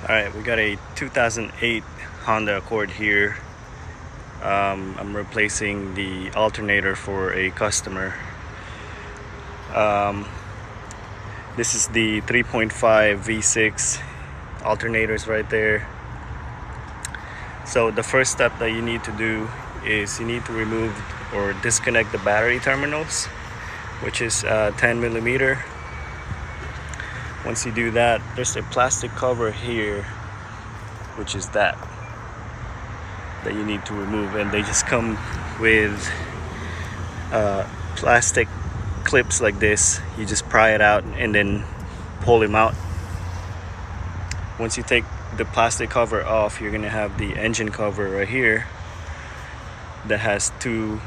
Alright, we got a 2008 Honda Accord here. I'm replacing the alternator for a customer. This is the 3.5 V6 alternators right there. So the first step that you need to do is you need to remove or disconnect the battery terminals, which is 10 millimeter. Once you do that, there's a plastic cover here, which is that you need to remove, and they just come with plastic clips like this. You just pry it out and then pull them out. Once you take the plastic cover off, you're gonna have the engine cover right here that has two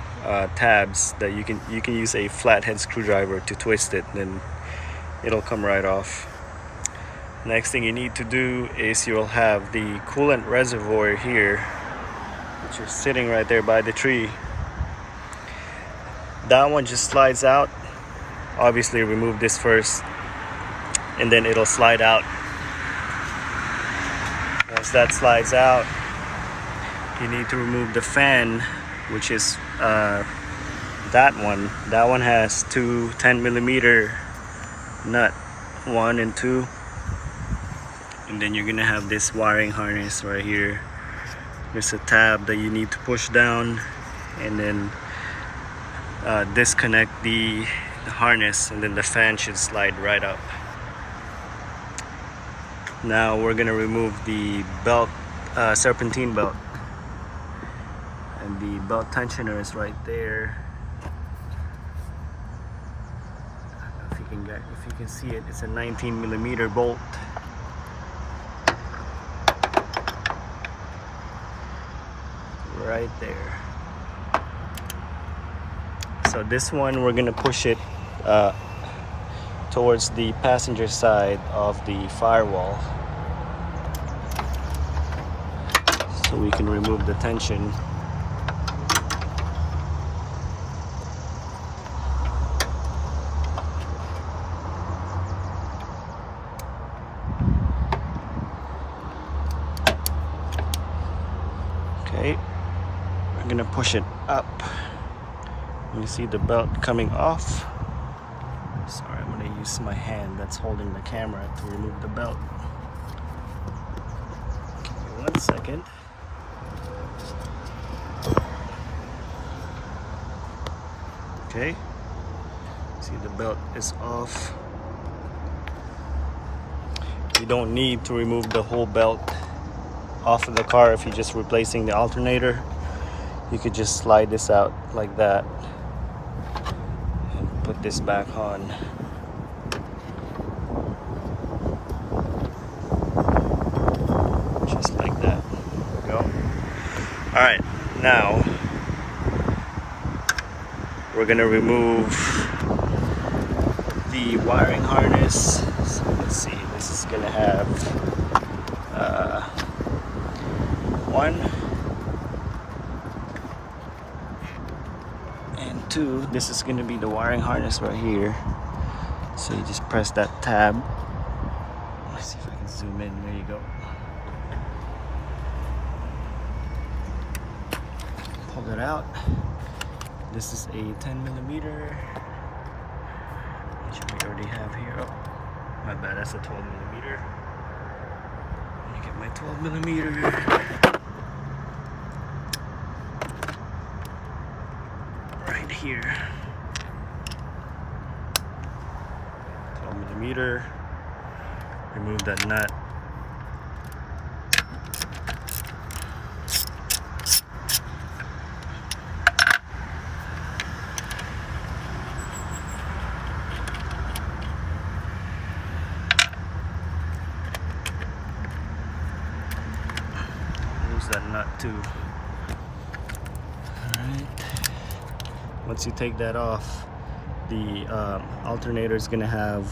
tabs that you can use a flathead screwdriver to twist it, then it'll come right off. Next thing you need to do is you'll have the coolant reservoir here, which is sitting right there by the tree. That one just slides out. Obviously remove this first and then it'll slide out. Once that slides out, you need to remove the fan, which is that one. That one has two 10 millimeter nut, 1 and 2. And then you're gonna have this wiring harness right here. There's a tab that you need to push down and then disconnect the harness, and then the fan should slide right up. Now we're gonna remove the belt, serpentine belt, and the belt tensioner is right there. I don't know if you can see it. It's a 19 millimeter bolt. Right there. So this one we're gonna push it towards the passenger side of the firewall, so we can remove the tension. Okay. I'm gonna push it up. You see the belt coming off. Sorry, I'm gonna use my hand that's holding the camera to remove the belt. Give me 1 second. Okay. See, the belt is off. You don't need to remove the whole belt off of the car if you're just replacing the alternator. You could just slide this out like that and put this back on. Just like that. There we go. Alright, now we're gonna remove the wiring harness. So let's see, this is gonna have 1 and 2. This is going to be the wiring harness right here. So you just press that tab. Let's see if I can zoom in. There you go. Pull it out. This is a 10 millimeter, which we already have here. Oh, my bad, that's a 12 millimeter. Let me get my 12 millimeter. Right here. 12 millimeter. Remove that nut. Lose that nut too. Alright. Once you take that off, the alternator is going to have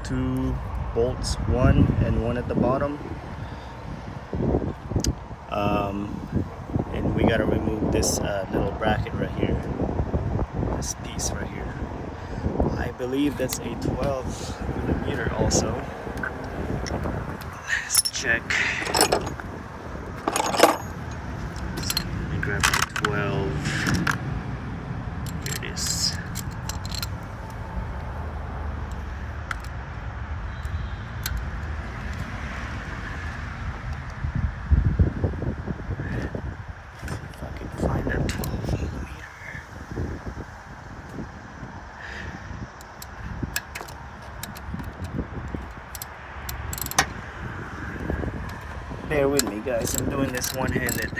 2 bolts, 1 and 1 at the bottom. And we got to remove this little bracket right here, this piece right here. I believe that's a 12 millimeter also. check. Let me grab the 12. Here it is. See if I can find that 12 millimeter. Bear with me, guys. I'm doing this one-handed.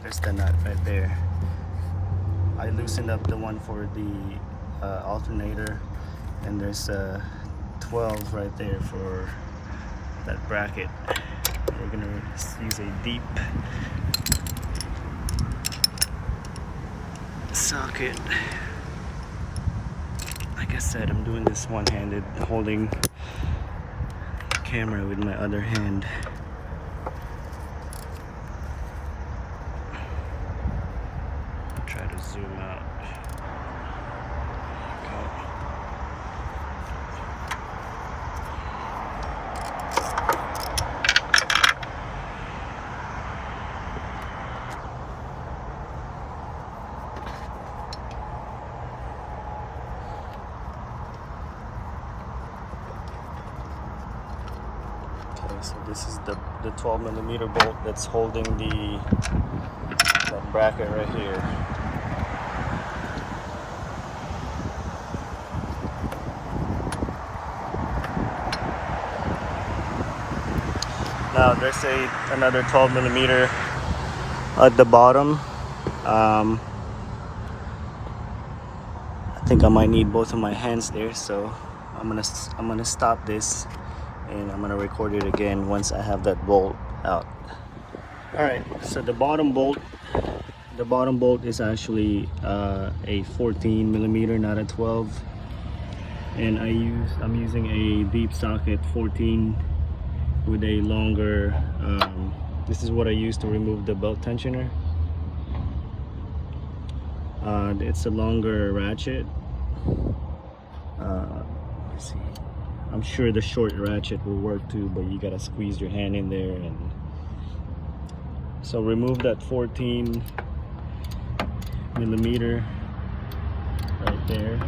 There's the nut right there. I loosened up the one for the alternator, and there's a 12 right there for that bracket. We're gonna use a deep socket. Like I said, I'm doing this one-handed, holding the camera with my other hand. Try to zoom out. Okay, so this is the 12 millimeter bolt that's holding that bracket right here. Now there's another 12 millimeter at the bottom. I think I might need both of my hands there, so I'm gonna stop this and I'm gonna record it again once I have that bolt out. All right, so the bottom bolt is actually a 14 millimeter, not a 12, and I'm using a deep socket 14 with a longer. This is what I use to remove the belt tensioner. It's a longer ratchet. Let's see. I'm sure the short ratchet will work too, but you gotta squeeze your hand in there. And so remove that 14 millimeter right there.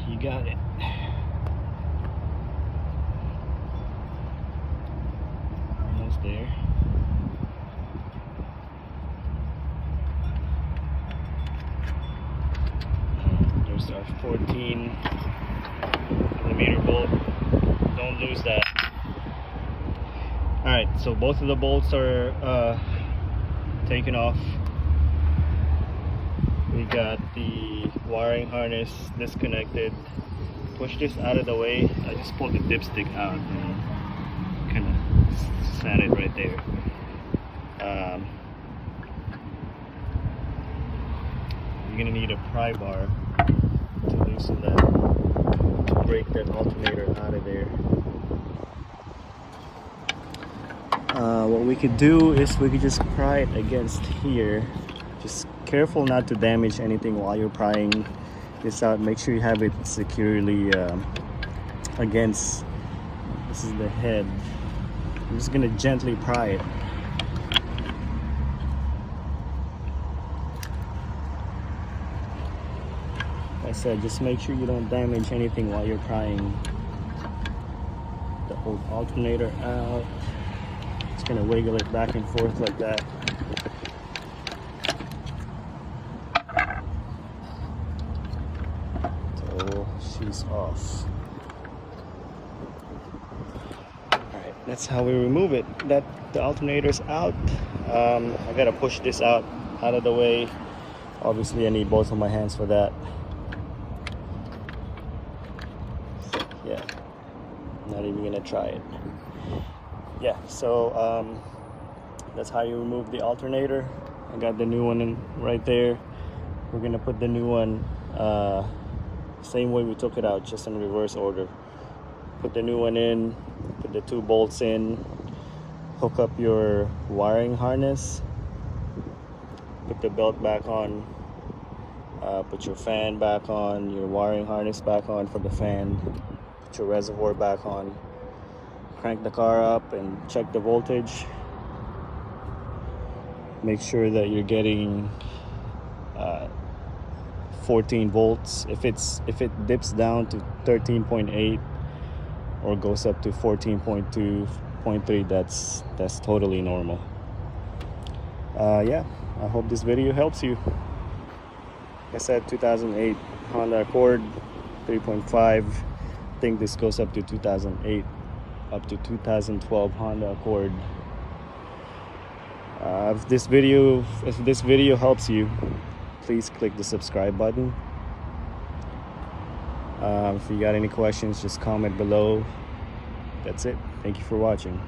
You got it. Almost there. There's our 14 millimeter bolt. Don't lose that. Alright, so both of the bolts are taken off. We got the wiring harness disconnected. Push this out of the way. I just pulled the dipstick out and kind of sat it right there. You're gonna need a pry bar to loosen that, to break that alternator out of there. What we could do is we could just pry it against here. Just careful not to damage anything while you're prying this out. Make sure you have it securely against. This is the head. I'm just gonna gently pry it. Like I said, just make sure you don't damage anything while you're prying the old alternator out. Just gonna wiggle it back and forth like that. She's off. Alright, that's how we remove it. The alternator's out. I gotta push this out of the way. Obviously I need both of my hands for that. Yeah, not even gonna try it. Yeah, so that's how you remove the alternator. I got the new one in right there. We're gonna put the new one same way we took it out, just in reverse order. Put the new one in, put the 2 bolts in, hook up your wiring harness, put the belt back on, put your fan back on, your wiring harness back on for the fan, put your reservoir back on, crank the car up and check the voltage. Make sure that you're getting 14 volts. If it dips down to 13.8 or goes up to 14.2, 0.3, that's totally normal. Yeah, I hope this video helps you. Like I said, 2008 Honda Accord 3.5. I think this goes up to 2008 up to 2012 Honda Accord. If this video helps you, please click the subscribe button. If you got any questions, just comment below. That's it. Thank you for watching.